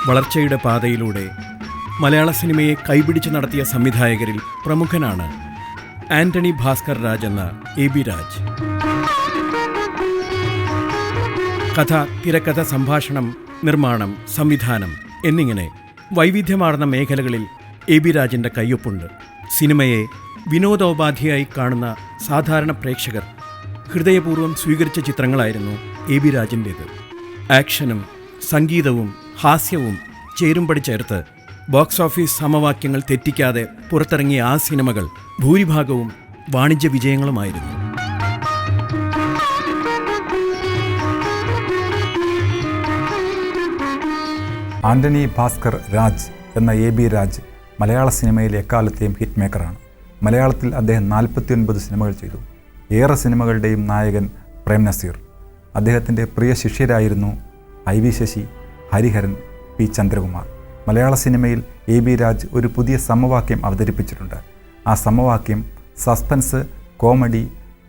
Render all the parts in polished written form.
വളർച്ചയുടെ പാതയിലൂടെ മലയാള സിനിമയെ കൈപിടിച്ച് നടത്തിയ സംവിധായകരിൽ പ്രമുഖനാണ് ആന്റണി ഭാസ്കർ രാജ് എന്ന AB രാജ്. കഥ, തിരക്കഥ, സംഭാഷണം, നിർമ്മാണം, സംവിധാനം എന്നിങ്ങനെ വൈവിധ്യമാർന്ന മേഖലകളിൽ AB രാജിൻ്റെ കയ്യൊപ്പുണ്ട്. സിനിമയെ വിനോദോപാധിയായി കാണുന്ന സാധാരണ പ്രേക്ഷകർ ഹൃദയപൂർവ്വം സ്വീകരിച്ച ചിത്രങ്ങളായിരുന്നു AB രാജിൻ്റേത്. ആക്ഷനും സംഗീതവും ഹാസ്യവും ചേരുംപടി ചേർത്ത് ബോക്സ് ഓഫീസ് സമവാക്യങ്ങൾ തെറ്റിക്കാതെ പുറത്തിറങ്ങിയ ആ സിനിമകൾ ഭൂരിഭാഗവും വാണിജ്യ വിജയങ്ങളുമായിരുന്നു. ആന്റണി ഭാസ്കർ രാജ് എന്ന AB രാജ് മലയാള സിനിമയിലെ എക്കാലത്തെയും ഹിറ്റ് മേക്കറാണ്. മലയാളത്തിൽ അദ്ദേഹം 49 സിനിമകൾ ചെയ്തു. ഏറെ സിനിമകളുടെയും നായകൻ പ്രേം നസീർ. അദ്ദേഹത്തിൻ്റെ പ്രിയ ശിഷ്യരായിരുന്നു IV ശശി, ഹരിഹരൻ, P ചന്ദ്രകുമാർ. മലയാള സിനിമയിൽ AB രാജ് ഒരു പുതിയ സമവാക്യം അവതരിപ്പിച്ചിട്ടുണ്ട്. ആ സമവാക്യം സസ്പെൻസ്, കോമഡി,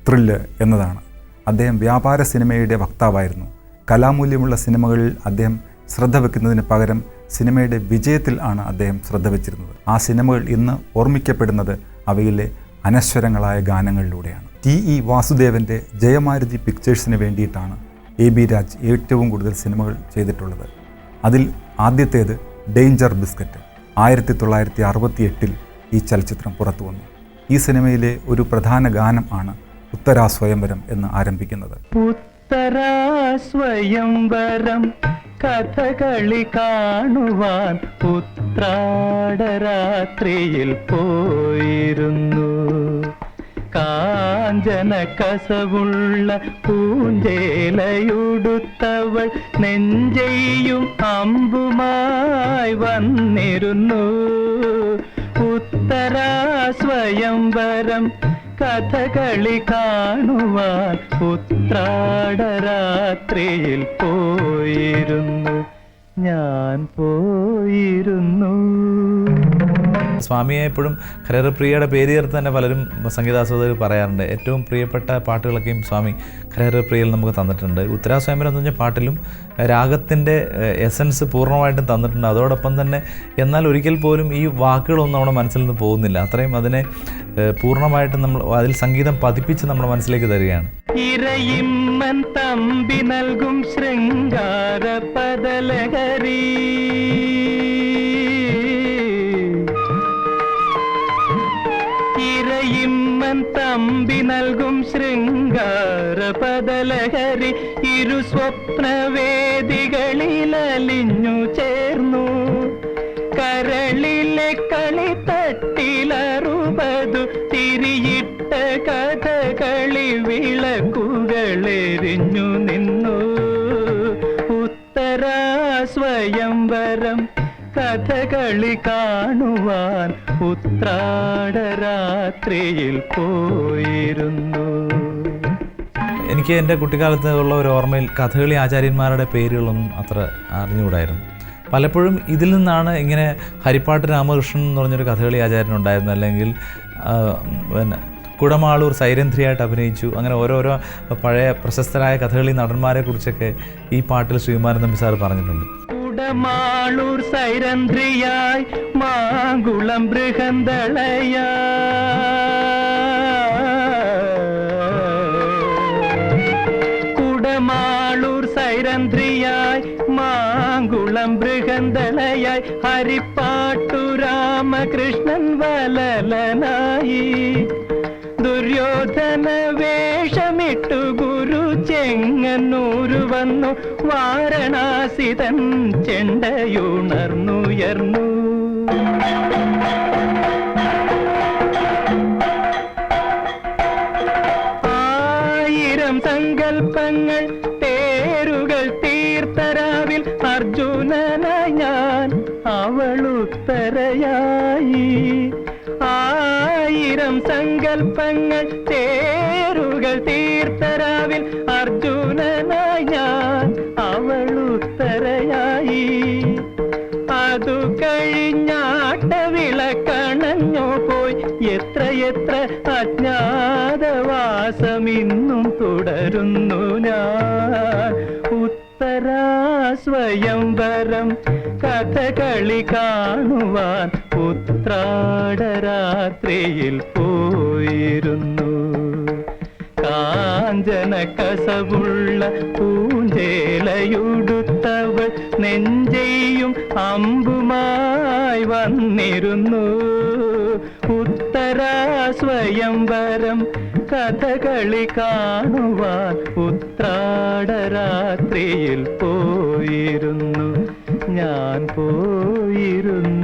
ത്രില്ല് എന്നതാണ്. അദ്ദേഹം വ്യാപാര സിനിമയുടെ വക്താവായിരുന്നു. കലാമൂല്യമുള്ള സിനിമകളിൽ അദ്ദേഹം ശ്രദ്ധ വയ്ക്കുന്നതിന് പകരം സിനിമയുടെ വിജയത്തിൽ ആണ് അദ്ദേഹം ശ്രദ്ധ വച്ചിരുന്നത്. ആ സിനിമകൾ ഇന്ന് ഓർമ്മിക്കപ്പെടുന്നത് അവയിലെ അനശ്വരങ്ങളായ ഗാനങ്ങളിലൂടെയാണ്. TE വാസുദേവൻ്റെ ജയമാരുതി പിക്ചേഴ്സിന് വേണ്ടിയിട്ടാണ് AB രാജ് ഏറ്റവും കൂടുതൽ സിനിമകൾ ചെയ്തിട്ടുള്ളത്. അതിൽ ആദ്യത്തേത് ഡേഞ്ചർ ബിസ്ക്കറ്റ്. 1968 ഈ ചലച്ചിത്രം പുറത്തു വന്നു. ഈ സിനിമയിലെ ഒരു പ്രധാന ഗാനം ആണ് ഉത്തരാ സ്വയംവരം എന്ന് ആരംഭിക്കുന്നത്. സ്വയംവരം കഥകളി കാണുവാൻ ഉത്രാടരാത്രിയിൽ പോയിരുന്നു. കാഞ്ചന കസവുള്ള പൂഞ്ചേലയുടുത്തവൾ നെഞ്ചെയ്യും അമ്പുമായി വന്നിരുന്നു. ഉത്തരാ സ്വയംവരം കഥകളി കാണുവാൻ ഉത്രാടരാത്രിയിൽ പോയിരുന്നു, ഞാൻ പോയിരുന്നു. സ്വാമിയെ എപ്പോഴും ഹരിഹരപ്രിയയുടെ പേര് ചേർത്ത് തന്നെ പലരും സംഗീതാസ്വാദകർ പറയാറുണ്ട്. ഏറ്റവും പ്രിയപ്പെട്ട പാട്ടുകളൊക്കെയും സ്വാമി ഹരിഹരപ്രിയയിൽ നമുക്ക് തന്നിട്ടുണ്ട്. ഉത്തരാ സ്വയംവരം എന്ന് പറഞ്ഞ പാട്ടിലും രാഗത്തിൻ്റെ എസൻസ് പൂർണ്ണമായിട്ടും തന്നിട്ടുണ്ട്. അതോടൊപ്പം തന്നെ എന്നാൽ ഒരിക്കൽ പോലും ഈ വാക്കുകളൊന്നും നമ്മുടെ മനസ്സിൽ നിന്ന് പോകുന്നില്ല. അത്രയും അതിനെ പൂർണ്ണമായിട്ടും നമ്മൾ അതിൽ സംഗീതം പതിപ്പിച്ച് നമ്മുടെ മനസ്സിലേക്ക് തരികയാണ്. ഇരയിമ്മൻ തമ്പി നൽകും ശൃംഗാര പദലഹരി, ഇരയിമ്മൻ തമ്പി നൽകും ശൃംഗാര പദലഹരി ഇരു സ്വപ്നവേദികളിൽ അലിഞ്ഞു ചേർന്നു. കരളിലെ കളിത്തട്ടിലറുപതു തിരിയിട്ട കഥകളി വിളക്കുകളെരിഞ്ഞു നിന്നു. ഉത്തരാ സ്വയംവരം കഥകളി കാണുവാൻ ഉത്രാടരാത്രിയിൽ പോയിരുന്നു. എനിക്ക് എൻ്റെ കുട്ടിക്കാലത്ത് ഉള്ള ഒരു ഓർമ്മയിൽ കഥകളി ആചാര്യന്മാരുടെ പേരുകളൊന്നും അത്ര അറിഞ്ഞുകൂടായിരുന്നു. പലപ്പോഴും ഇതിൽ നിന്നാണ് ഇങ്ങനെ ഹരിപ്പാട്ട് രാമകൃഷ്ണൻ എന്ന് പറഞ്ഞൊരു കഥകളി ആചാര്യൻ ഉണ്ടായിരുന്നു, അല്ലെങ്കിൽ പിന്നെ കുടമാളൂർ സൈരന്ധ്രിയായിട്ട് അഭിനയിച്ചു. അങ്ങനെ ഓരോരോ പഴയ പ്രശസ്തരായ കഥകളി നടന്മാരെ കുറിച്ചൊക്കെ ഈ പാട്ടിൽ ശ്രീകുമാരൻ തമ്പി സാർ പറഞ്ഞിട്ടുണ്ട്. കുടമാളൂർ സൈരന്ധ്രിയായി മാങ്കുളം ബൃഹന്തളയാ, കുടമാളൂർ സൈരന്ധ്രിയായി മാങ്കുളം ബൃഹന്തളയായി ഹരിപ്പാട്ടു രാമകൃഷ്ണൻ വലലനായി. ദുര്യോധന വേഷമിട്ടു ഗുരു ചെങ്ങന്നൂരു വന്നു, വാരണാസിതൻ ചെണ്ടയുണർന്നുയർന്നു. ആയിരം സങ്കൽപ്പങ്ങൾ തേരുകൾ തീർത്തരാവിൽ അർജുനനായി ഞാൻ അവളുത്തരയായി. ആയിരം സങ്കൽപ്പങ്ങൾ തേരുകൾ തീർത്തരാവിൽ അർജുനനായി ഞാൻ അവളുത്തരയായി. അതു കഴിഞ്ഞാട്ടവിളക്കണഞ്ഞു പോയി എത്രയെത്ര അജ്ഞാതവാസമിന്നും തുടരുന്നു ഞാൻ. ഉത്തര ഉത്തരാ സ്വയംവരം കഥകളി കാണുവാൻ ഉത്രാടരാത്രിയിൽ പോയിരുന്നു. കാഞ്ചന കസവുള്ള പൂഞ്ചേലയുടുത്തവൾ നെഞ്ചെയും അമ്പുമായി വന്നിരുന്നു. ഉത്തരാ സ്വയംവരം കഥകളി കാണുവാൻ ഉത്രാടരാത്രിയിൽ പോയിരുന്നു, ഞാൻ പോയിരുന്നു.